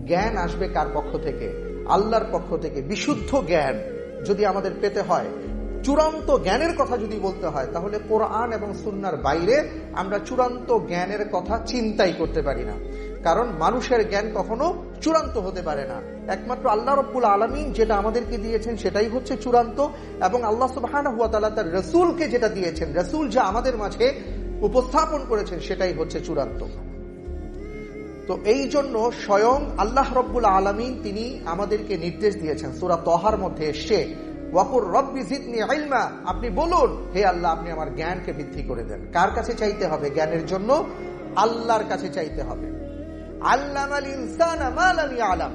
জ্ঞান আসবে কার পক্ষ থেকে? আল্লাহর পক্ষ থেকে। বিশুদ্ধ জ্ঞান যদি আমাদের পেতে হয়, চূড়ান্ত জ্ঞানের কথা যদি বলতে হয়, তাহলে কোরআন এবং সুন্নাহর বাইরে আমরা চূড়ান্ত জ্ঞানের কথা চিন্তাই করতে পারি না। কারণ মানুষের জ্ঞান কখনো চূড়ান্ত হতে পারে না। একমাত্র আল্লাহ রাব্বুল আলামিন যেটা আমাদেরকে দিয়েছেন সেটাই হচ্ছে চূড়ান্ত, এবং আল্লাহ সুবহানাহু ওয়া তাআলা তার রাসূলকে যেটা দিয়েছেন, রাসূল যা আমাদের মাঝে উপস্থাপন করেছেন সেটাই হচ্ছে চূড়ান্ত। তো এই জন্য স্বয়ং আল্লাহ রাব্বুল আলামিন তিনি আমাদেরকে নির্দেশ দিয়েছেন, সূরা তাহার মধ্যে এসে ওয়াকুর রব্বি জিদনি ইলমা, আপনি বলুন হে আল্লাহ আপনি আমার জ্ঞানকে বৃদ্ধি করে দেন। কার কাছে চাইতে হবে জ্ঞানের জন্য? আল্লাহর কাছে চাইতে হবে। আল্লামাল ইনসানা মা লাম ইয়ালাম,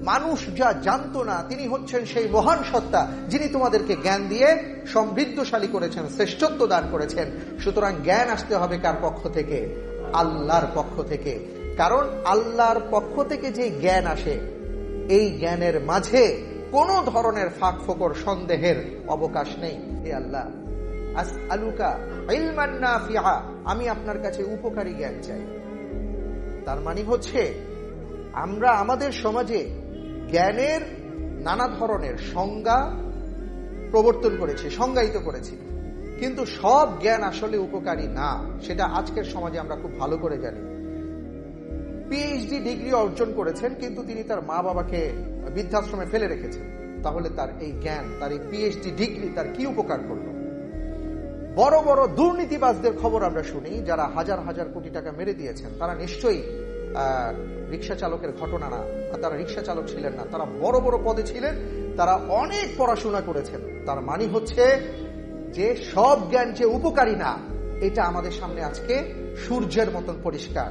মানুষ যা জানতো না তিনি হচ্ছেন সেই মহান সত্তা যিনি তোমাদেরকে জ্ঞান দিয়ে সমৃদ্ধশালী করেছেন, শ্রেষ্ঠত্ব দান করেছেন। সুতরাং জ্ঞান আসতে হবে কার পক্ষ থেকে? আল্লাহর পক্ষ থেকে। কারণ আল্লাহর পক্ষ থেকে যে জ্ঞান আসে, এই জ্ঞানের মাঝে কোন ধরনের ফাঁক ফোকর সন্দেহের অবকাশ নেই। হে আল্লাহ আসআলুকা ইলমান নাফিআ, আমি আপনার কাছে উপকারী জ্ঞান চাই। তার মানে হচ্ছে আমরা আমাদের সমাজে জ্ঞানের নানা ধরনের সংজ্ঞা প্রবর্তন করেছি, সংজ্ঞায়িত করেছি, কিন্তু সব জ্ঞান আসলে উপকারী না, সেটা আজকের সমাজে আমরা খুব ভালো করে জানি। পিএইচডি ডিগ্রি অর্জন করেছেন, কিন্তু তিনি তার মা বাবাকে বৃদ্ধাশ্রমে ফেলে রেখেছেন। তাহলে তার এই জ্ঞান, তার এই পিএইচডি ডিগ্রি তার কি উপকার করলো? বড় বড় দুর্নীতিবাজদের খবর আমরা শুনি, যারা হাজার হাজার কোটি টাকা মেরে দিয়েছেন, তারা নিশ্চয়ই রিক্সা চালকের ঘটনা না, তারা রিক্সা চালক ছিলেন না, তারা বড় বড় পদে ছিলেন, তারা অনেক পড়াশোনা করেছেন। তার মানে হচ্ছে যে সব জ্ঞান যে উপকারী না, এটা আমাদের সামনে আজকে সূর্যের মতন পরিষ্কার।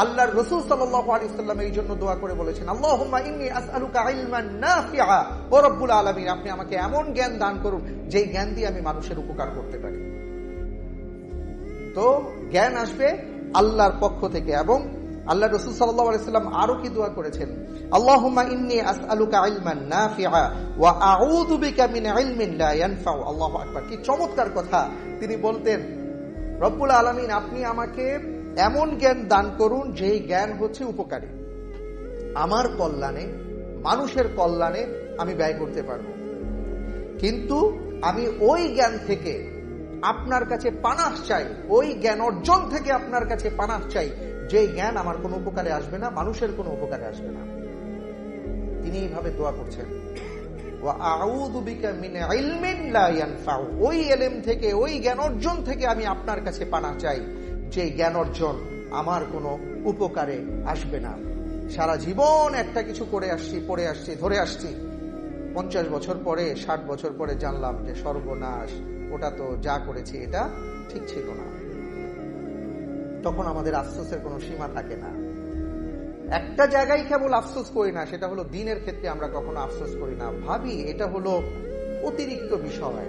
আল্লাহর রাসূল সাল্লাল্লাহু আলাইহি ওয়াসাল্লাম এই জন্য দোয়া করে বলেছেন, আল্লাহুম্মা ইন্নী আসআলুকা ইলমান নাফিআ, ও রব্বুল আলামিন আপনি আমাকে এমন জ্ঞান দান করুন যেই জ্ঞান দিয়ে আমি মানুষের উপকার করতে পারি। তো জ্ঞান আসবে আল্লাহর পক্ষ থেকে। এবং আল্লাহ রাসূল সাল্লাল্লাহু আলাইহি ওয়াসাল্লাম আরো কি দোয়া করেছেন? আল্লাহুম্মা ইন্নী আসআলুকা ইলমান নাফিআ ওয়া আউযু বিকা মিন ইলমিন লা ইয়ানফাউ। আল্লাহু আকবার, কি চমৎকার কথা! তিনি বলতেন, রব্বুল আলামিন আপনি আমাকে এমন জ্ঞান দান করুন যেই জ্ঞান হচ্ছে উপকারী, আমার কল্যাণে, মানুষের কল্যাণে আমি ব্যয় করতে পারবো। কিন্তু আমি ওই জ্ঞান থেকে আপনার কাছে পানাহ চাই, ওই জ্ঞান অর্জন থেকে আপনার কাছে পানাহ চাই যে জ্ঞান আমার কোনো উপকারে আসবে না, মানুষের কোনো উপকারে আসবে না। তিনি এইভাবে দোয়া করছেন, ওয়া আউযু বিকা মিন ইলমিন লা ইয়ানফাউ, ওই ইলম থেকে, ওই জ্ঞান অর্জন থেকে আমি আপনার কাছে পানাহ চাই যে জ্ঞান অর্জন আমার কোনো উপকারে আসবে না। সারা জীবন একটা কিছু করে আসছি, পড়ে আসছি, ধরে আসছি, 50 বছর পরে, 60 বছর পরে জানলাম যে সর্বনাশ, ওটা তো যা করেছি এটা ঠিক ছিল না। তখন আমাদের আফসোসের কোনো সীমা থাকে না। একটা জায়গায় কেবল আফসোস করি না, সেটা হলো দিনের ক্ষেত্রে আমরা কখনো আফসোস করি না, ভাবি এটা হলো অতিরিক্ত বিষয়,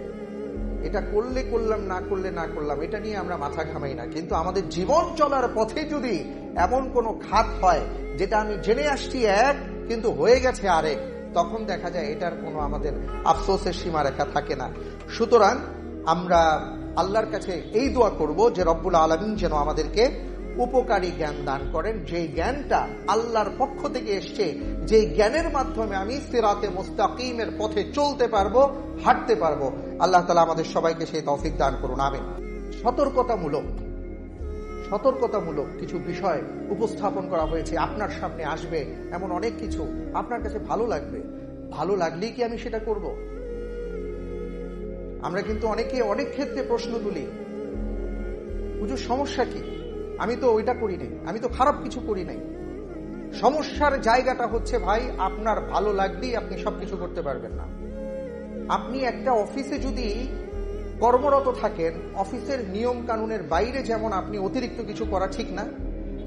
এটা করলে করলাম, না করলে না করলাম, এটা নিয়ে আমরা মাথা ঘামাই না। কিন্তু আমাদের জীবন চলার পথে যদি এমন কোনো খাত হয় যেটা আমি জেনে আসছি এক, কিন্তু হয়ে গেছে আরেক, তখন দেখা যায় এটার কোনো আমাদের আফসোসের সীমারেখা থাকে না। সুতরাং আমরা আল্লাহর কাছে এই দোয়া করব যে রব্বুল আলামিন যেন আমাদেরকে উপকারী জ্ঞান দান করেন, যে জ্ঞানটা আল্লাহর পক্ষ থেকে এসছে, যে জ্ঞানের মাধ্যমে আমি সিরাতে মুস্তাকিমের পথে চলতে পারবো, হাঁটতে পারবো। আল্লাহ তাআলা আমাদের সবাইকে সেই তৌফিক দান করুন, আমিন। সতর্কতামূলক কিছু বিষয় উপস্থাপন করা হয়েছে, আপনার সামনে আসবে এমন অনেক কিছু, আপনার কাছে ভালো লাগবে, ভালো লাগলেই কি আমি সেটা করব? আমরা কিন্তু অনেকে অনেক ক্ষেত্রে প্রশ্ন তুলি, হুজুর সমস্যা কি, আমি তো ওইটা করি নাই, আমি তো খারাপ কিছু করি নাই। সমস্যার জায়গাটা হচ্ছে ভাই, আপনার ভালো লাগলেই আপনি সবকিছু করতে পারবেন না। আপনি একটা অফিসে যদি কর্মরত থাকেন, অফিসের নিয়ম কানুনের বাইরে যেমন আপনি অতিরিক্ত কিছু করা ঠিক না,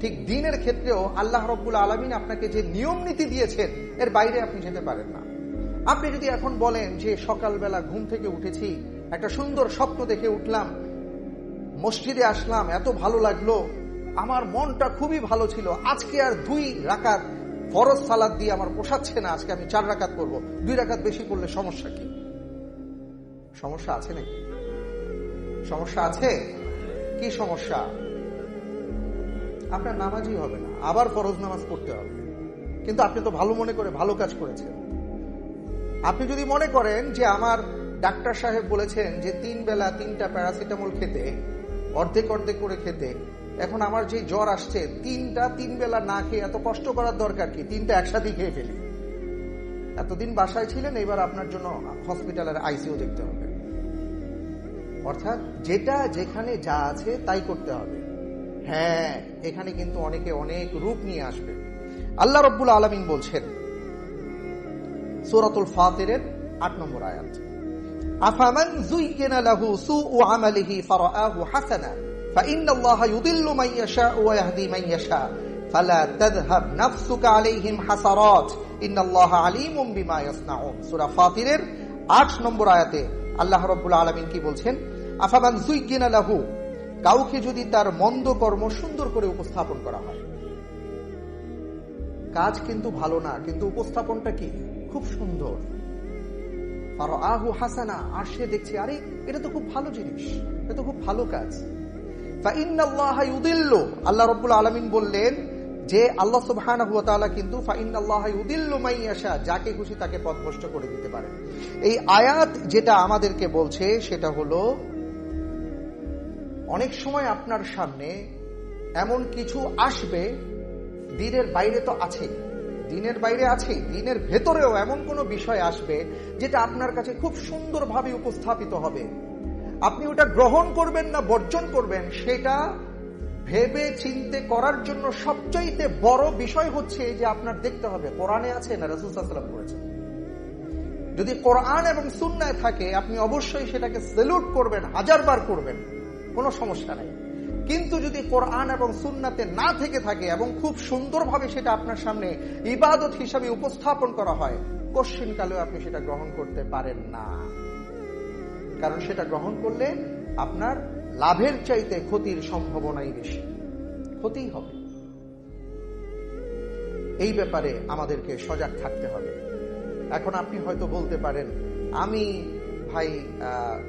ঠিক দিনের ক্ষেত্রেও আল্লাহ রাব্বুল আলামিন আপনাকে যে নিয়ম নীতি দিয়েছেন এর বাইরে আপনি যেতে পারেন না। আপনি যদি এখন বলেন যে সকালবেলা ঘুম থেকে উঠেছি, একটা সুন্দর স্বপ্ন দেখে উঠলাম, মসজিদে আসলাম, এত ভালো লাগলো, আমার মনটা খুবই ভালো ছিল, আজকে আর 2 রাকাত ফরজ সালাত দিয়ে আমার পোষাচ্ছে না, আজকে আমি 4 রাকাত করবো, 2 রাকাত বেশি করলে সমস্যা কি? সমস্যা আছে নাকি? সমস্যা আছে? কি সমস্যা? আপনার নামাজই হবে না, আবার ফরজ নামাজ পড়তে হবে। কিন্তু আপনি তো ভালো মনে করে ভালো কাজ করেছেন। আপনি যদি মনে করেন যে আমার ডাক্তার সাহেব বলেছেন যে 3 বেলা 3টা প্যারাসিটামল খেতে, অর্ধেক অর্ধেক করে খেতে, এখন আমার যে জ্বর আসছে 3 বেলা না খেয়ে এত কষ্ট করার দরকার কি, 3টা একসাথে খেয়ে ফেলি। এতদিন বাসায় ছিলেন, এবার আপনার জন্য হসপিটালের আইসিইউ দেখতে হবে। অর্থাৎ যেটা যেখানে যা আছে তাই করতে হবে। হ্যাঁ, এখানে কিন্তু অনেকে অনেক রূপ নিয়ে আসবে। আল্লাহ রাব্বুল আলামিন বলছেন সূরাতুল ফাতিরের 8 নম্বর আয়াত, আফামান যুয়িনা লাহু সুউ আমালিহি ফারাআহু হাসানা ফাইন্নাল্লাহা ইউদিল্লু মান ইয়াশাউ ওয়া ইয়াহদি মান ইয়াশা ফালা তাযহাব নাফসুকা আলাইহিম হাসারাত ইন্নাল্লাহা আলীমুম বিমা ইয়াসনাউন। সূরা ফাতিরের 8 নম্বর আয়াতে আল্লাহ রাব্বুল আলামিন কি বলছেন? আফামান যুয়িনা লাহু, কাউকে যদি তার মন্দ কর্ম সুন্দর করে উপস্থাপন করা হয়, কাজ কিন্তু ভালো না, কিন্তু উপস্থাপনটা কি খুব সুন্দর, ফারাআহু হাসানা, আর সে দেখছে আরে এটা তো খুব ভালো জিনিস, এটা তো খুব ভালো কাজ। ফাইন্নাল্লাহা ইউদিল্লু, আল্লাহ রাব্বুল আলামিন বললেন যে আল্লাহ সুবহানাহু ওয়া তাআলা কিন্তু ফাইন্নাল্লাহা ইউদিল্লু মান ইয়াশা, যাকে খুশি তাকে পথভ্রষ্ট করে দিতে পারেন। এই আয়াত যেটা আমাদেরকে বলছে সেটা হলো, অনেক সময় আপনার সামনে এমন কিছু আসবে, দিনের বাইরে তো আছে, দিনের বাইরে আছে, দিনের ভেতরেও এমন কোনো বিষয় আসবে যেটা আপনার কাছে খুব সুন্দরভাবে উপস্থাপিত হবে। আপনি ওটা গ্রহণ করবেন না বর্জন করবেন, সেটা ভেবে চিন্তে করার জন্য সবচাইতে বড় বিষয় হচ্ছে যে আপনার দেখতে হবে কোরআনে আছে না রাসূল সাল্লাল্লাহু আলাইহি ওয়াসাল্লাম করেছেন। যদি কোরআন এবং সুন্নায় থাকে আপনি অবশ্যই সেটাকে স্যালুট করবেন, 1000 বার করবেন, কোনো সমস্যা নাই। কিন্তু যদি কোরআন এবং সুন্নাতে না থেকে থাকে এবং খুব সুন্দরভাবে সেটা আপনার সামনে ইবাদত হিসাবে উপস্থাপন করা হয়, কশ্চিনকালেও আপনি সেটা গ্রহণ করতে পারেন না। কারণ সেটা গ্রহণ করলে আপনার লাভের চাইতে ক্ষতির সম্ভাবনাই বেশি, ক্ষতিই হবে। এই ব্যাপারে আমাদেরকে সজাগ থাকতে হবে। এখন আপনি হয়তো বলতে পারেন, আমি ভাই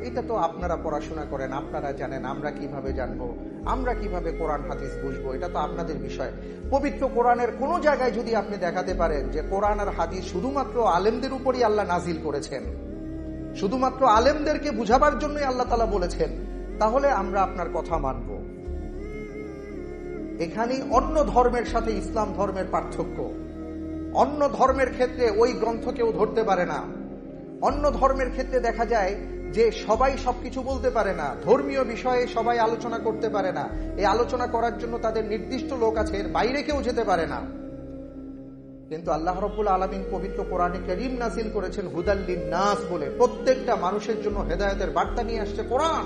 এটা তো আপনারা পড়াশোনা করেন, আপনারা জানেন, আমরা কিভাবে জানবো, আমরা কিভাবে কোরআন হাদিস বুঝবো, এটা তো আপনাদের বিষয়। পবিত্র কোরআনের কোন জায়গায় যদি আপনি দেখাতে পারেন যে কোরআন আর হাদিস শুধুমাত্র আলেমদের উপরই আল্লাহ নাজিল করেছেন, শুধুমাত্র আলেমদেরকে বুঝাবার জন্যই আল্লাহ তাআলা বলেছেন, তাহলে আমরা আপনার কথা মানব। এখানে অন্য ধর্মের সাথে ইসলাম ধর্মের পার্থক্য। অন্য ধর্মের ক্ষেত্রে ওই গ্রন্থ কেউ ধরতে পারে না। অন্য ধর্মের ক্ষেত্রে দেখা যায় যে সবাই সবকিছু বলতে পারে না, ধর্মীয় বিষয়ে সবাই আলোচনা করতে পারে না। এই আলোচনা করার জন্য তাদের নির্দিষ্ট লোক আছে, এর বাইরে কেউ যেতে পারে না। কিন্তু আল্লাহ রাব্বুল আলামিন পবিত্র কোরআনে কারীম নাযিল করেছেন হুদাল লিন-নাস বলে, প্রত্যেকটা মানুষের জন্য হেদায়েতের বার্তা নিয়ে আসছে কোরআন।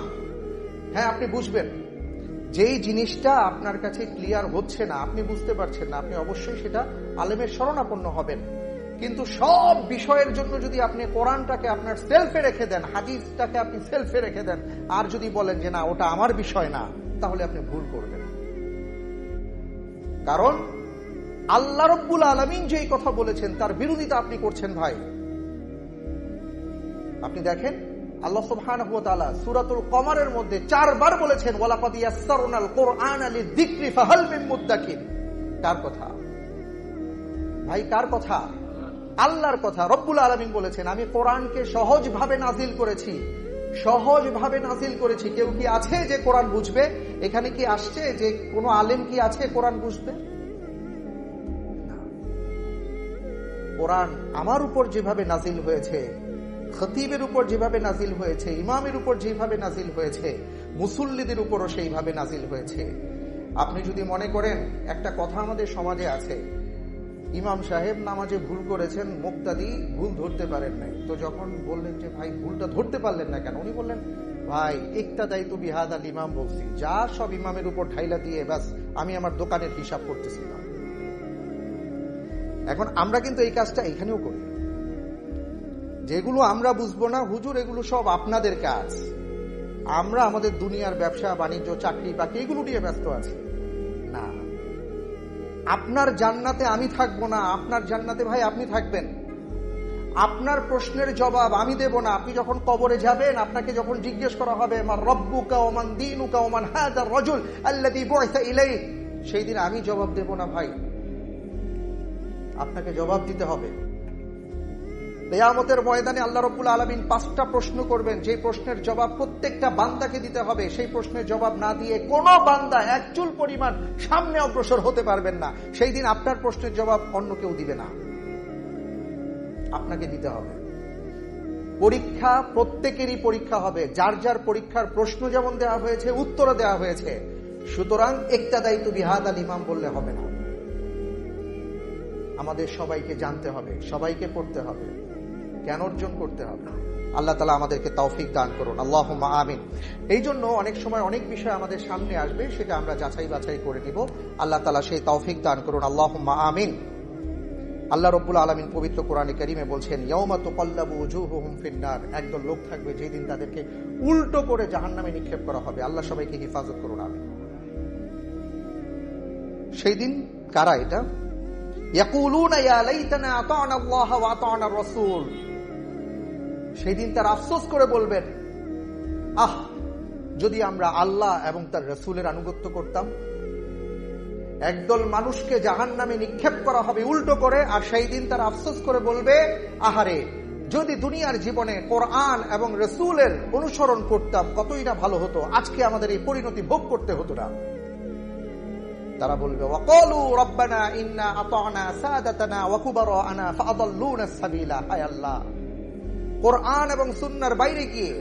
হ্যাঁ, আপনি বুঝবেন যেই জিনিসটা আপনার কাছে ক্লিয়ার হচ্ছে না, আপনি বুঝতে পারছেন না, আপনি অবশ্যই সেটা আলেমের শরণাপন্ন হবেন। কিন্তু সব বিষয়ের জন্য যদি আপনি কোরআনটাকে আপনার সেলফে রেখে দেন, হাদিসটাকে আপনি সেলফে রেখে দেন, আর যদি বলেন যে না ওটা আমার বিষয় না, তাহলে আপনি ভুল করবেন। কারণ আল্লাহ রাব্বুল আলামিন যেই কথা বলেছেন তার বিরোধিতা আপনি করছেন ভাই। আপনি দেখেন আল্লাহ সুবহানাহু ওয়া তাআলা সূরাতুল কমারের মধ্যে 4 বার বলেছেন ওয়ালাকাদ ইয়াসসারনাল কুরআনা লিযিকরি ফাহাল মিন মুদ্দাকির। কার কথা ভাই? কার কথা? আল্লাহর কথা। রব্বুল আলামিন বলেছেন আমি কোরআনকে সহজভাবে নাজিল করেছি, সহজভাবে নাজিল করেছি। কেউ কি আছে যে কোরআন বুঝবে? এখানে কি আসছে যে কোনো আলেম কি আছে কোরআন বুঝবে? কোরআন আমার উপর যেভাবে নাজিল হয়েছে, খতিবের উপর যেভাবে নাজিল হয়েছে, ইমামের উপর যেভাবে নাজিল হয়েছে, মুসল্লিদের উপরও সেইভাবে নাজিল হয়েছে। আপনি যদি মনে করেন, একটা কথা আমাদের সমাজে আছে, ইমাম সাহেব নামাজে ভুল করেছেন, মুক্তাদি ভুল ধরতে পারেন নাই। তো যখন বললেন যে ভাই ভুলটা ধরতে পারলেন না কেন, উনি বললেন ভাই ইক্তাদাই তু বিহাদাল ইমাম, বলছি যা সব ইমামের উপর ঢাইলা দিয়ে ব্যাস আমি আমার দোকানের হিসাব করতেছিলাম। এখন আমরা কিন্তু এই কাজটা এখানেও করি, যেগুলো আমরা বুঝবো না হুজুর এগুলো সব আপনাদের কাজ, আমরা আমাদের দুনিয়ার ব্যবসা বাণিজ্য চাকরি বাকরি এগুলো নিয়ে ব্যস্ত আছি। না, আপনার জান্নাতে আমি থাকবো না, আপনার জান্নাতে ভাই আপনি থাকবেন। আপনার প্রশ্নের জবাব আমি দেব না। আপনি যখন কবরে যাবেন, আপনাকে যখন জিজ্ঞেস করা হবে মান রব্বুকা ওয়া মান দীনুকা ওয়া মান হাদার রাজুল আল্লাযী বুইসা ইলাইহি, সেই দিন আমি জবাব দেব না ভাই। আপনাকে জবাব দিতে হবে। কিয়ামতের ময়দানে আল্লাহ রাব্বুল আলামিন 5টা প্রশ্ন করবেন, যে প্রশ্নের জবাব প্রত্যেকটা বান্দাকে দিতে হবে। সেই প্রশ্নের জবাব না দিয়ে কোনো বান্দা এক চুল পরিমাণ সামনে অগ্রসর হতে পারবেন না। সেই দিন আপনার প্রশ্নের জবাব অন্য কেউ দিবে না, আপনাকে দিতে হবে। পরীক্ষা প্রত্যেকেরই পরীক্ষা হবে, যার যার পরীক্ষার প্রশ্ন যেমন দেওয়া হয়েছে, উত্তর দেওয়া হয়েছে। সুতরাং ইক্তাদাইতু বিহাদাল ইমাম বললে হবে না, আমাদের সবাইকে জানতে হবে, সবাইকে পড়তে হবে, জ্ঞান অর্জন করতে হবে। আল্লাহ তাআলা আমাদেরকে তৌফিক দান করুন, আল্লাহুম্মা আমিন। এই জন্য অনেক সময় অনেক বিষয় আমাদের সামনে আসবে, সেটা আমরা যাচাই বাছাই করে নিব। আল্লাহ তাআলা সেই তৌফিক দান করুন, আল্লাহুম্মা আমিন। আল্লাহ রাব্বুল আলামিন পবিত্র কোরআনে কারীমে বলছেন, ইয়াউমা তুকাল্লাবু উজুহুহুম ফিন্নার, একদল লোক থাকবে যেদিন তাদেরকে উল্টো করে জাহান্নামে নিক্ষেপ করা হবে। আল্লাহ সবাইকে হেফাজত করুন, আমিন। সেই দিন কারা এটা? ইয়াকুলুনা ইয়া লাইতানা আতা'না আল্লাহ ওয়া আতা'না আর-রাসূল। সেই দিন তারা আফসোস করে বলবেন, আহ, যদি আমরা আল্লাহ এবং তার রাসূলের আনুগত্য করতাম। একদল মানুষকে জাহান্নামে নিক্ষেপ করা হবে উল্টো করে, আর সেই দিন তারা আফসোস করে বলবে, আহারে, যদি দুনিয়ার জীবনে কোরআন এবং রাসূলের অনুসরণ করতাম কতই না ভালো হতো, আজকে আমাদের এই পরিণতি ভোগ করতে হতো না। তারা বলবে, ওয়াকালু রাব্বানা ইন্না আতা'না সাদাতানা ওয়া কুবারা'না ফাআদাল্লুনা আস-সাবিলা। হায় আল্লাহ, কোরআন এবং সুন্নাহর বাইরে গিয়ে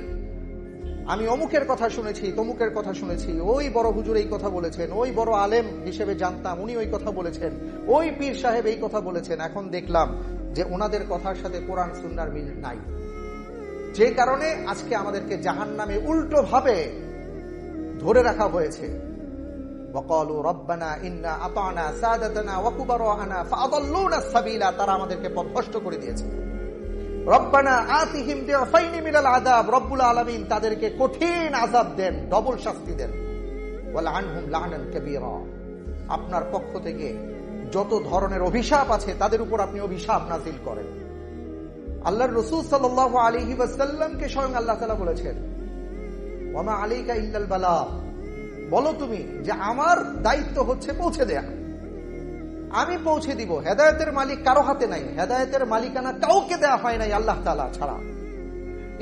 আমি অমুকের কথা শুনেছি, তমুকের কথা শুনেছি, ওই বড় হুজুর এই কথা বলেছেন, ওই বড় আলেম হিসেবে জানতাম উনি ওই কথা বলেছেন, ওই পীর সাহেব এই কথা বলেছেন, এখন দেখলাম যে ওনাদের কথার সাথে কোরআন সুন্নাহর মিল নাই। যে কারণে আজকে আমাদেরকে জাহান্নামে উল্টো ভাবে ধরে রাখা হয়েছে। ওয়াকালু রাব্বানা ইন্না আতা'না সাদাতানা ওয়া কুবারা'না ফাআদাল্লুনা আস-সাবিলা। তারা আমাদেরকে পথভ্রষ্ট করে দিয়েছে। রব্বানা আতিহিম দি'ফাইনি মিনাল আযাব, রব্বুল আলামিন তাদেরকে কঠিন আযাব দেন, ডবল শাস্তি দেন। ওয়াল আনহুম লা'নান কাবীরা, আপনার পক্ষ থেকে যত ধরনের অভিশাপ আছে তাদের উপর আপনি অভিশাপ নাযিল করেন। আল্লাহর রাসূল সাল্লাল্লাহু আলাইহি ওয়াসাল্লামকে স্বয়ং আল্লাহ তাআলা বলেছেন, ওয়া মা আলাইকা ইল্লাল বালাগ, বলো তুমি যে আমার দায়িত্ব হচ্ছে পৌঁছে দেয়া, আমি পৌঁছে দিব। হেদায়েতের মালিক কারো হাতে নাই, হেদায়েতের মালিকানা কাউকে দেয়া হয় নাই আল্লাহ তাআলা ছাড়া।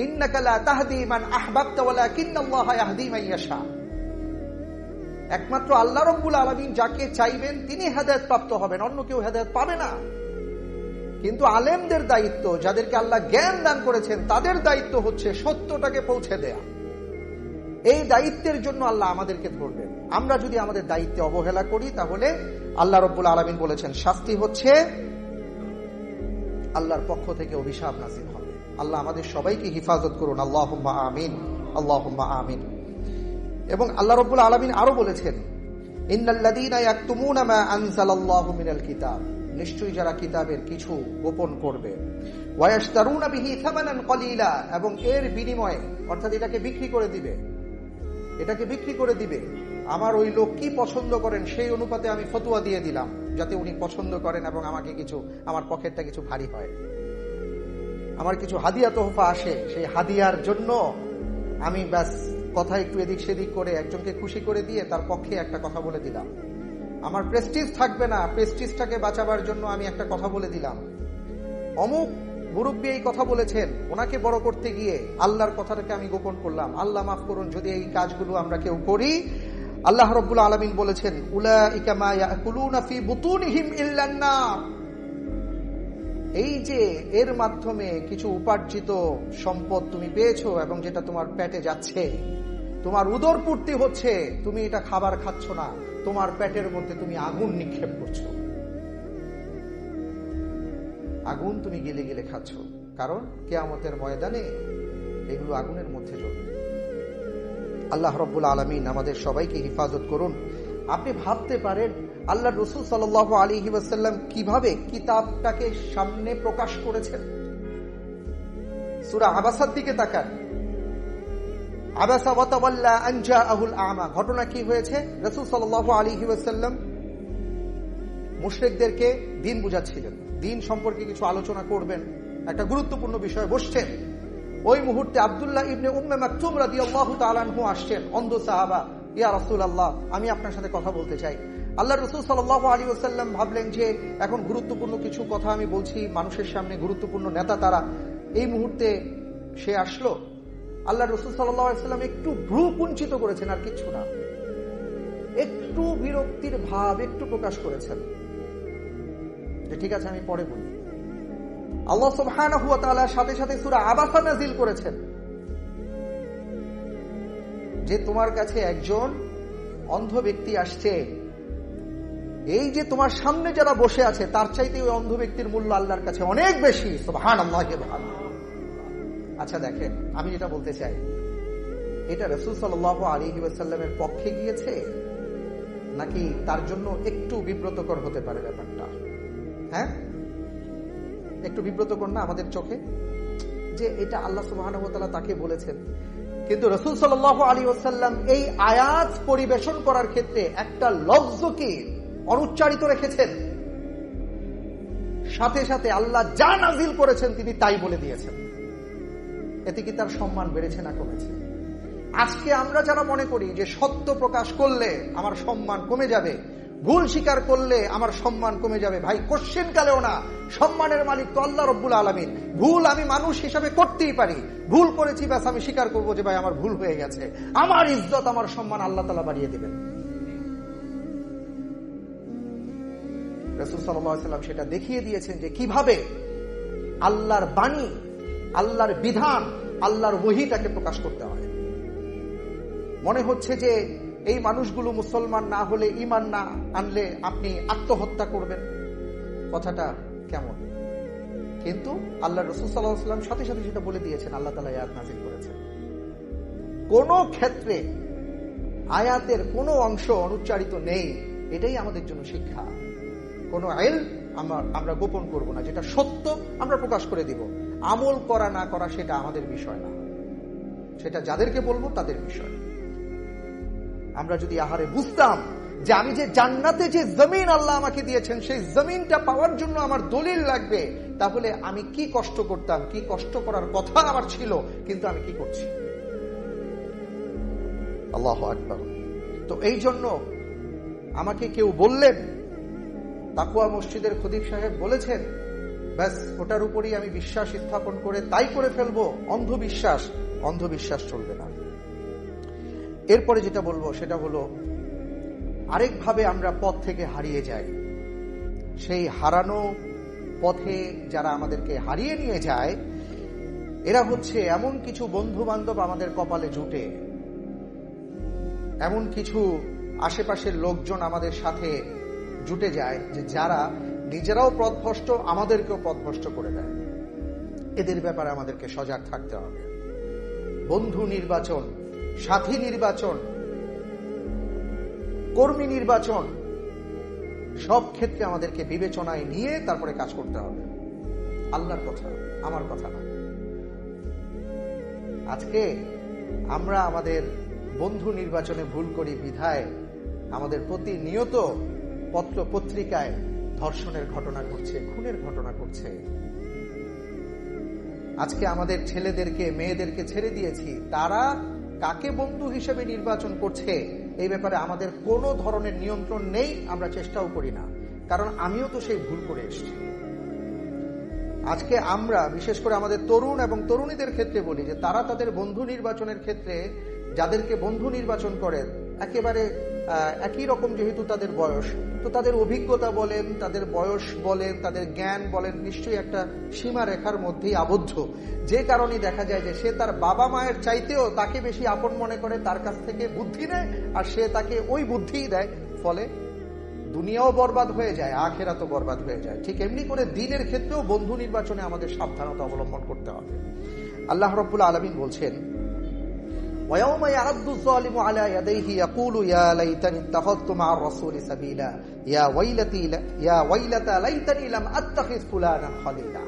ইন্নাকা লা তাহদি মান আহবাবতা ওয়ালাকিন্নাল্লাহা ইয়াহদি মান ইয়াশা। একমাত্র আল্লাহ রাব্বুল আলামিন যাকে চাইবেন তিনি হেদায়েত প্রাপ্ত হবেন, অন্য কেউ হেদায়েত পাবে না। কিন্তু আলেমদের দায়িত্ব, যাদেরকে আল্লাহ জ্ঞান দান করেছেন, তাদের দায়িত্ব হচ্ছে সত্যটাকে পৌঁছে দেয়া। এই দায়িত্বের জন্য আল্লাহ আমাদেরকে ধরবেন। আমরা যদি আমাদের দায়িত্বে অবহেলা করি তাহলে আল্লাহ রাব্বুল আলামিন বলেছেন শাস্তি হচ্ছে আল্লাহর পক্ষ থেকে অভিশাপ নাযিল হবে। আল্লাহ আমাদের সবাইকে হেফাজত করুন, আল্লাহুম্মা আমিন, আল্লাহুম্মা আমিন। এবং আল্লাহ রাব্বুল আলামিন আরো বলেছেন, ইন্নাল্লাযীনা ইয়াকতুমুনা মা আনজালাল্লাহু মিনাল কিতাব, নিশ্চয়ই যারা কিতাবের কিছু গোপন করবে, ওয়া ইয়াশতারুনা বিহি থামানান কলিলা, এবং এর বিনিময়ে অর্থাৎ এটাকে বিক্রি করে দিবে, এটাকে বিক্রি করে দিবে। আমার ওই লোক কি পছন্দ করেন সেই অনুপাতে আমি ফতোয়া দিয়ে দিলাম, যাতে উনি পছন্দ করেন এবং আমাকে কিছু, আমার পকেটটা কিছু ভারী হয়, আমার কিছু হাদিয়া তোহফা আসে, সেই হাদিয়ার জন্য আমি ব্যাস কথা একটু এদিক সেদিক করে একজনকে খুশি করে দিয়ে তার পক্ষে একটা কথা বলে দিলাম। আমার প্রেস্টিজ থাকবে না, প্রেস্টিজটাকে বাঁচাবার জন্য আমি একটা কথা বলে দিলাম। অমুক মুরব্বী এই কথা বলেছেন, ওনাকে বড় করতে গিয়ে আল্লাহর কথাটাকে আমি গোপন করলাম। আল্লাহ মাফ করুন যদি এই কাজগুলো আমরা কেউ করি। আল্লাহ রাব্বুল আলামিন বলেছেন, উলাইকা মা ইয়াকুলুনা ফি বুতুনিহিম ইল্লান নার, এই যে এর মাধ্যমে কিছু উপার্জিত সম্পদ তুমি পেয়েছো এবং যেটা তোমার পেটে যাচ্ছে, তোমার উদর পূর্তি হচ্ছে, তুমি এটা খাবার খাচ্ছ না, তোমার পেটের মধ্যে তুমি আগুন নিক্ষেপ করছো, আগুন তুমি গিলে গিলে খাচ্ছ। কারণ কিয়ামতের ময়দানে এগুলো আগুনের মধ্যে জ্বলবে। আল্লাহ রাব্বুল আলামিন আমাদের সবাইকে হেফাজত করুন। আপনি ভাবতে পারেন আল্লাহর রাসূল সাল্লাল্লাহু আলাইহি ওয়াসাল্লাম কিভাবে কিতাবটাকে সামনে প্রকাশ করেছেন। সূরা আবাসার দিকে তাকান, আবাসা ওয়া তাওয়াল্লা আন জাআহুল আ'মা, ঘটনা কি হয়েছে? রাসূল সাল্লাল্লাহু আলাইহি ওয়াসাল্লাম মুশরিকদেরকে দ্বীন বুঝাচ্ছিলেন, দ্বীন সম্পর্কে কিছু আলোচনা করবেন, একটা গুরুত্বপূর্ণ বিষয় বসছেন। ওই মুহূর্তে আব্দুল্লাহ ইবনে উম্মে মাকতুম রাদিয়াল্লাহু তাআলা আনহু আসছেন, অন্ধ সাহাবা। ইয়া রাসূলুল্লাহ, আমি আপনার সাথে কথা বলতে চাই। আল্লাহ রাসূল সাল্লাল্লাহু আলাইহি ওয়াসাল্লাম ভাবলেন যে এখন গুরুত্বপূর্ণ কিছু কথা আমি বলছি মানুষের সামনে, গুরুত্বপূর্ণ নেতা তারা, এই মুহূর্তে সে আসলো। আল্লাহ রাসূল সাল্লাল্লাহু আলাইহি ওয়াসাল্লাম একটু ভ্রু কুঞ্চিত করেছেন, আর কিছু না, একটু বিরক্তির ভাব একটু প্রকাশ করেছেন যে ঠিক আছে আমি পরে বলি। আল্লাহ সুবহানাহু ওয়া তাআলা সাথে সাথে সূরা আবাসা নাযিল করেছেন যে তোমার কাছে একজন অন্ধ ব্যক্তি আসছে, এই যে তোমার সামনে যারা বসে আছে তার চাইতে ওই অন্ধ ব্যক্তির মূল্য আল্লাহর কাছে অনেক বেশি। সুবহানাল্লাহ। আচ্ছা দেখেন, আমি যেটা বলতে চাই, এটা রাসূল সাল্লাল্লাহু আলাইহি ওয়াসাল্লামের পক্ষে গিয়েছে নাকি তার জন্য একটু বিব্রতকর হতে পারে ব্যাপারটা? হ্যাঁ, একটু বিব্রতকর না আমাদের চোখে যে এটা আল্লাহ সুবহানাহু ওয়া তাআলা তাকে বলেছেন, কিন্তু রাসূল সাল্লাল্লাহু আলাইহি ওয়াসাল্লাম এই আয়াত পরিবেশন করার ক্ষেত্রে একটা লফজকে অনুচ্চারিত রেখেছেন, সাথে সাথে আল্লাহ যা নাজিল করেছেন তিনি তাই বলে দিয়েছেন। এতে কি তার সম্মান বেড়েছে না কমেছে? আজকে আমরা যারা মনে করি যে সত্য প্রকাশ করলে আমার সম্মান কমে যাবে, ভুল স্বীকার করলে আমার সম্মান কমে যাবে, ভাই কোশ্চেন কালেও না, সম্মানের মালিক তো আল্লাহ রব্বুল আলামিন। ভুল আমি মানুষ হিসাবে করতেই পারি, ভুল করেছি ব্যাস আমি স্বীকার করবো যে ভাই আমার ভুল হয়ে গেছে, আমার ইজ্জত আমার সম্মান আল্লাহ তাআলা বাড়িয়ে দিবেন। রাসূল সাল্লাল্লাহু আলাইহি ওয়াসাল্লাম সেটা দেখিয়ে দিয়েছেন যে কিভাবে আল্লাহর বাণী, আল্লাহর বিধান, আল্লাহর ওহীটাকে প্রকাশ করতে হয়। মনে হচ্ছে যে এই মানুষগুলো মুসলমান না হলে, ঈমান না আনলে আপনি আত্মহত্যা করবেন, কথাটা কেমন? কিন্তু আল্লাহ রাসূল সাল্লাল্লাহু আলাইহি ওয়াসাল্লাম সাথে সাথে সেটা বলে দিয়েছেন, আল্লাহ তাআলা আয়াত নাযিল করেছেন। কোন ক্ষেত্রে আয়াতের কোন অংশ অনুচ্চারিত নেই, এটাই আমাদের জন্য শিক্ষা। কোন ইলম আমরা গোপন করব না, যেটা সত্য আমরা প্রকাশ করে দিব। আমল করা না করা সেটা আমাদের বিষয় না, সেটা যাদেরকে বলবো তাদের বিষয়। আমরা যদি আহারে বুঝতাম যে আমি যে জান্নাতে যে জমিন আল্লাহ আমাকে দিয়েছেন সেই জমিনটা পাওয়ার জন্য আমার দলিল লাগবে, তাহলে আমি কি কষ্ট করতাম, কি কষ্ট করার কথা আমার ছিল, কিন্তু আমি কি করছি? আল্লাহু আকবার। তো এই জন্য আমাকে কেউ বললেন, তাকওয়া মসজিদের খতিব সাহেব বলেছেন, ব্যাস ওটার উপরই আমি বিশ্বাস স্থাপন করে তাই করে ফেলবো, অন্ধবিশ্বাস চলবে না। এরপরে যেটা বলবো সেটা হলো, আরেকভাবে আমরা পথ থেকে হারিয়ে যাই। সেই হারানো পথে যারা আমাদেরকে হারিয়ে নিয়ে যায়, এরা হচ্ছে এমন কিছু বন্ধু বান্ধব আমাদের কপালে জুটে, এমন কিছু আশেপাশের লোকজন আমাদের সাথে জুটে যায় যে যারা নিজেরাও পথভ্রষ্ট, আমাদেরকেও পথভ্রষ্ট করে দেয়। এদের ব্যাপারে আমাদেরকে সজাগ থাকতে হবে। বন্ধু নির্বাচন, সাথী নির্বাচন, কর্মী নির্বাচন, সব ক্ষেত্রে আমাদেরকে বিবেচনায় নিয়ে তারপরে কাজ করতে হবে। আল্লাহর কথা, আমার কথা না। আজকে আমরা আমাদের বন্ধু নির্বাচনে ভুল করি বিধায় আমাদের প্রতিনিয়ত পত্র পত্রিকায় ধর্ষণের ঘটনা ঘটছে, খুনের ঘটনা ঘটছে। আজকে আমাদের ছেলেদেরকে মেয়েদেরকে ছেড়ে দিয়েছি, তারা কাকে বন্ধু হিসেবে নির্বাচন করছে এই ব্যাপারে আমাদের কোনো ধরনের নিয়ন্ত্রণ নেই, আমরা চেষ্টাও করি না, কারণ আমিও তো সেই ভুল করে এসেছি। আজকে আমরা বিশেষ করে আমাদের তরুণ এবং তরুণীদের ক্ষেত্রে বলি যে তারা তাদের বন্ধু নির্বাচনের ক্ষেত্রে যাদেরকে বন্ধু নির্বাচন করেন একেবারে একই রকম, যেহেতু তাদের বয়স, তো তাদের অভিজ্ঞতা বলেন, তাদের বয়স বলেন, তাদের জ্ঞান বলেন, নিশ্চয়ই একটা সীমা রেখার মধ্যেই আবদ্ধ। যে কারণে দেখা যায় যে সে তার বাবা মায়ের চাইতেও তাকে বেশি আপন মনে করে, তার কাছ থেকে বুদ্ধি নেয় আর সে তাকে ওই বুদ্ধিই দেয়, ফলে দুনিয়াও বরবাদ হয়ে যায়, আখিরাতও বরবাদ হয়ে যায়। ঠিক এমনি করে দ্বীনের ক্ষেত্রেও বন্ধু নির্বাচনে আমাদের সাবধানতা অবলম্বন করতে হবে। আল্লাহ রাব্বুল আলামিন বলছেন, وَيَوْمَ يَعَضُّ الظَّالِمُ عَلَى يَدَيْهِ يَقُولُ يَا لَيْتَنِي اتَّخَذْتُ مَعَ الرَّسُولِ سَبِيلًا يَا وَيْلَتَى لَيْتَنِي لَمْ أَتَّخِذْ فُلَانًا خَلِيلًا।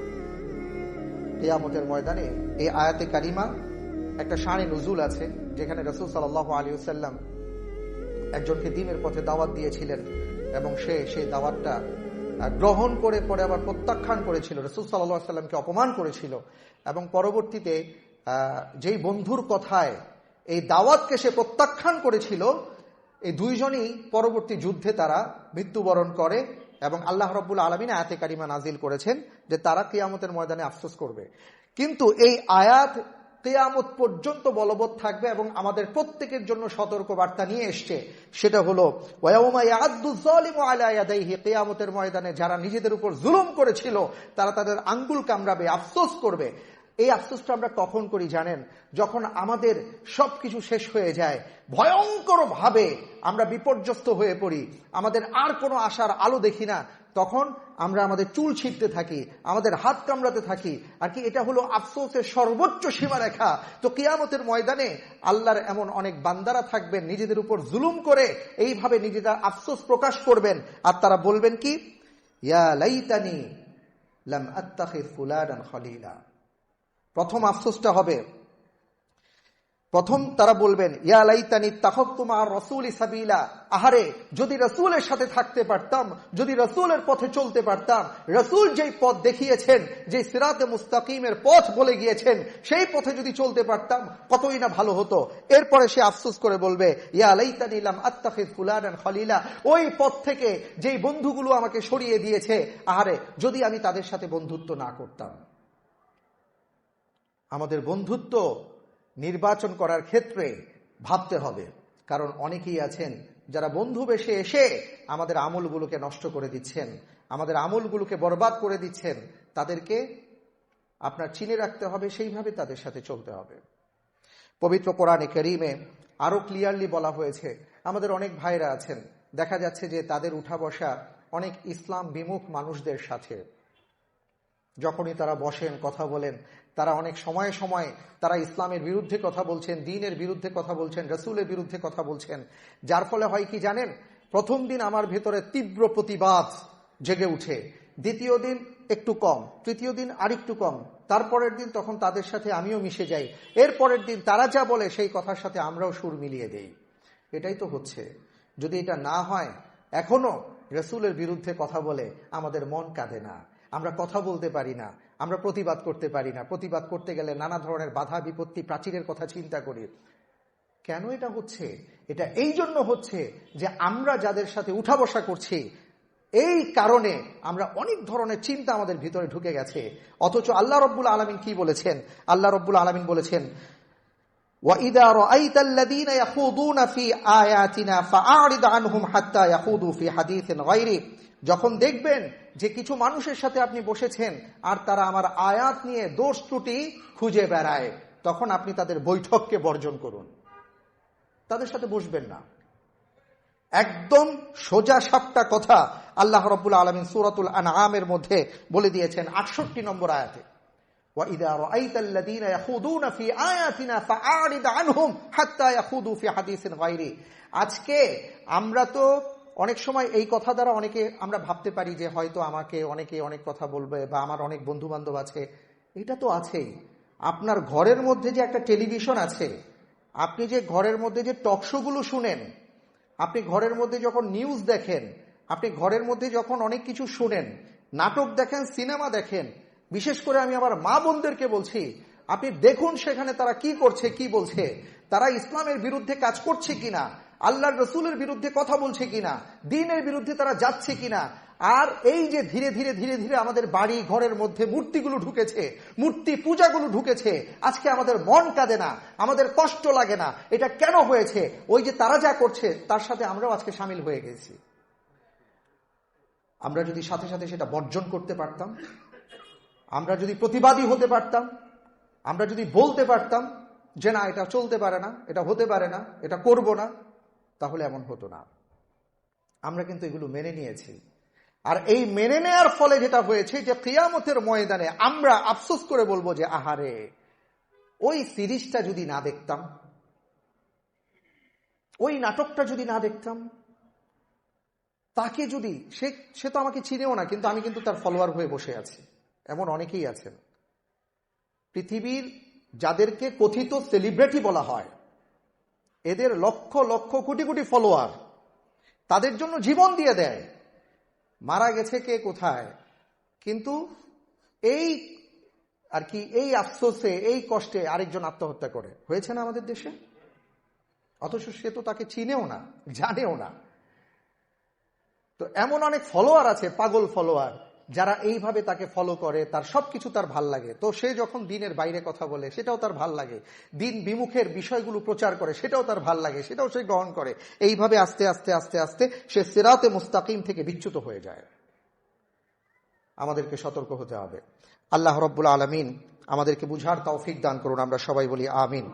কিয়ামতের ময়দানে এই আয়াতে কারিমা একটা শানে নুজুল আছে, যেখানে রাসূল সাল্লাল্লাহু আলাইহি ওয়াসাল্লাম একজনকে দ্বীনের পথে দাওয়াত দিয়েছিলেন এবং সে সেই দাওয়াতটা গ্রহণ করে পরে আবার প্রত্যাখ্যান করেছিল, রাসূল সাল্লাল্লাহু আলাইহি ওয়াসাল্লামকে অপমান করেছিল, এবং পরবর্তীতে যেই বন্ধুর কথায় এই দাওয়াতকে সে প্রত্যাখ্যান করেছিল, এই দুইজনই পরবর্তী যুদ্ধে তারা মৃত্যুবরণ করে এবং আল্লাহ রাব্বুল আলামিন আয়াতে কারিমা নাজিল করেছেন যে তারা কিয়ামতের ময়দানে আফসোস করবে। কিন্তু এই আয়াত কিয়ামত পর্যন্ত বলবৎ থাকবে এবং আমাদের প্রত্যেকের জন্য সতর্ক বার্তা নিয়ে এসছে। সেটা হলো ওয়ায়াউমা ইয়া'আদ্দু যালিমু আলা ইয়াদাইহি, কিয়ামতের ময়দানে যারা নিজেদের উপর জুলুম করেছিল তারা তাদের আঙ্গুল কামড়াবে, আফসোস করবে। এই আফসোসটা আমরা কখন করি জানেন? যখন আমাদের সবকিছু শেষ হয়ে যায়, ভয়ঙ্কর ভাবে আমরা বিপর্যস্ত হয়ে পড়ি, আমাদের আর কোনো আশার আলো দেখি না, তখন আমরা আমাদের চুল ছিঁড়তে থাকি, আমাদের হাত কামড়াতে থাকি। আর কি এটা হলো আফসোসের সর্বোচ্চ সীমারেখা। তো কিয়ামতের ময়দানে আল্লাহর এমন অনেক বান্দারা থাকবেন নিজেদের উপর জুলুম করে এইভাবে নিজেরা আফসোস প্রকাশ করবেন। আর তারা বলবেন কি, ইয়া লাইতানি লাম আত্তাখিয ফুলানান খলিলা। প্রথম আফসোসটা হবে, প্রথম তারা বলবেন ইয়া লাইতানি ইত্তাখাযতু মা'আর রাসূলি সাবিলা, আহারে যদি রাসূলের সাথে থাকতে পারতাম, যদি রাসূলের পথে চলতে পারতাম, রাসূল যেই পথ দেখিয়েছেন, যে সিরাতে মুস্তাকিমের পথ বলে গিয়েছেন, সেই পথে যদি চলতে পারতাম কতই না ভালো হতো। এরপরে সে আফসোস করে বলবে ইয়া লাইতানি লাম আত্তাখিয ফুলানান খলিলা, ওই পথ থেকে যেই বন্ধুগুলো আমাকে সরিয়ে দিয়েছে, আহারে যদি আমি তাদের সাথে বন্ধুত্ব না করতাম। আমাদের বন্ধুত্ব নির্বাচন করার ক্ষেত্রে ভাবতে হবে, কারণ অনেকেই আছেন যারা বন্ধু বেশে এসে আমাদের আমলগুলোকে নষ্ট করে দিচ্ছেন, আমাদের আমলগুলোকে বরবাদ করে দিচ্ছেন। তাদেরকে আপনার চিনে রাখতে হবে, সেইভাবে তাদের সাথে চলতে হবে। পবিত্র কোরআনে কারীমে আরো ক্লিয়ারলি বলা হয়েছে, আমাদের অনেক ভাইরা আছেন, দেখা যাচ্ছে যে তাদের উঠা বসা অনেক ইসলাম বিমুখ মানুষদের সাথে। যখনই তারা বসেন, কথা বলেন, তারা অনেক সময়ে সময়ে তারা ইসলামের বিরুদ্ধে কথা বলছেন, দ্বীনের বিরুদ্ধে কথা বলছেন, রাসূলের বিরুদ্ধে কথা বলছেন। যার ফলে হয় কি জানেন, প্রথম দিন আমার ভেতরে তীব্র প্রতিবাদ জেগে উঠে, দ্বিতীয় দিন একটু কম, তৃতীয় দিন আরেকটু কম, তারপরের দিন তখন তাদের সাথে আমিও মিশে যাই, এর পরের দিন তারা যা বলে সেই কথার সাথে আমরাও সুর মিলিয়ে দেই। এটাই তো হচ্ছে। যদি এটা না হয়, এখনো রাসূলের বিরুদ্ধে কথা বলে আমাদের মন কাঁদে না, আমরা কথা বলতে পারি না, আমরা প্রতিবাদ করতে পারি না। প্রতিবাদ করতে গেলে নানা ধরনের বাধা বিপত্তি, প্রাচীরের কথা চিন্তা করি। কেন এটা হচ্ছে? এটা এই জন্য হচ্ছে যে আমরা যাদের সাথে উঠা বসা করছি, এই কারণে আমরা অনেক ধরনের চিন্তা আমাদের ভিতরে ঢুকে গেছে। অথচ আল্লাহ রাব্বুল আলামিন কি বলেছেন? আল্লাহ রাব্বুল আলামিন বলেছেন, وَإِذَا رَأَيْتَ الَّذِينَ يَخُوضُونَ فِي آيَاتِنَا فَأَعْرِضْ عَنْهُمْ حَتَّى يَخُوضُوا فِي حَدِيثٍ غَيْرِهِ, যখন দেখবেন যে কিছু মানুষের সাথে আপনি বসেছেন আর তারা আমার আয়াত নিয়ে দোষ ত্রুটি খুঁজে বেড়ায়, তখন আপনি তাদের বৈঠককে বর্জন করুন, তাদের সাথে বসবেন না। একদম সোজা সাপটা কথা আল্লাহ রাব্বুল আলামিন সূরাতুল আনআমের মধ্যে বলে দিয়েছেন 68 নম্বর আয়াতে, وَإِذَا رَأَيْتَ الَّذِينَ يَخُوضُونَ فِي آيَاتِنَا فَأَعْرِضْ عَنْهُمْ حَتَّى يَخُوضُوا فِي حَدِيثٍ غَيْرِهِ। আজকে আমরা তো অনেক সময় এই কথা দ্বারা অনেকে আমরা ভাবতে পারি যে হয়তো আমাকে অনেকে অনেক কথা বলবে বা আমার অনেক বন্ধু বান্ধব আছে। এটা তো আছেই। আপনার ঘরের মধ্যে যে একটা টেলিভিশন আছে, আপনি যে ঘরের মধ্যে যে টকশোগুলো শুনেন, আপনি ঘরের মধ্যে যখন নিউজ দেখেন, আপনি ঘরের মধ্যে যখন অনেক কিছু শুনেন, নাটক দেখেন, সিনেমা দেখেন, বিশেষ করে আমি আমার মা বোনদেরকে বলছি, আপনি দেখুন সেখানে তারা কি করছে, কি বলছে, তারা ইসলামের বিরুদ্ধে কাজ করছে কিনা, আল্লাহর রসুলের বিরুদ্ধে কথা বলছে কিনা, দ্বীনের বিরুদ্ধে তারা যাচ্ছে কিনা। আর এই যে ধীরে ধীরে ধীরে ধীরে আমাদের বাড়ি ঘরের মধ্যে মূর্তিগুলো ঢুকেছে, মূর্তি পূজাগুলো ঢুকেছে, আজকে আমাদের মন কাঁদে না, আমাদের কষ্ট লাগে না। এটা কেন হয়েছে? ওই যে তারা যা করছে তার সাথে আমরাও আজকে সামিল হয়ে গেছি। আমরা যদি সাথে সাথে সেটা বর্জন করতে পারতাম, আমরা যদি প্রতিবাদী হতে পারতাম, আমরা যদি বলতে পারতাম যে না এটা চলতে পারে না, এটা হতে পারে না, এটা করব না, তাহলে এমন হতো না। আমরা কিন্তু এগুলো মেনে নিয়েছি। আর এই মেনে নেয়ার ফলে যেটা হয়েছে যে কিয়ামতের ময়দানে আমরা আফসোস করে বলবো যে আহারে, ওই সিরিজটা যদি না দেখতাম, ওই নাটকটা যদি না দেখতাম, তাকে যদি সে তো আমাকে চিনেও না, কিন্তু আমি কিন্তু তার ফলোয়ার হয়ে বসে আছি। এমন অনেকেই আছেন পৃথিবীর যাদেরকে কথিত সেলিব্রিটি বলা হয়, এদের লক্ষ লক্ষ কোটি কোটি ফলোয়ার, তাদের জন্য জীবন দিয়ে দেয়। মারা গেছে কে কোথায়, কিন্তু এই আর কি এই আফসোসে, এই কষ্টে আরেকজন আত্মহত্যা করে। হয়েছে না আমাদের দেশে? অথচ সে তো তাকে চিনেও না, জানেও না। তো এমন অনেক ফলোয়ার আছে, পাগল ফলোয়ার, যারা এইভাবে তাকে ফলো করে, তার সবকিছু তার ভাল লাগে। তো সে যখন দিনের বাইরে কথা বলে সেটাও তার ভাল লাগে, দিন বিমুখের বিষয়গুলো প্রচার করে সেটাও তার ভাল লাগে, সেটাও সে গ্রহণ করে। এইভাবে আস্তে আস্তে আস্তে আস্তে সে সিরাতে মুস্তাকিম থেকে বিচ্যুত হয়ে যায়। আমাদেরকে সতর্ক হতে হবে। আল্লাহ রাব্বুল আলামিন আমাদেরকে বুঝার তৌফিক দান করুন। আমরা সবাই বলি আমিন।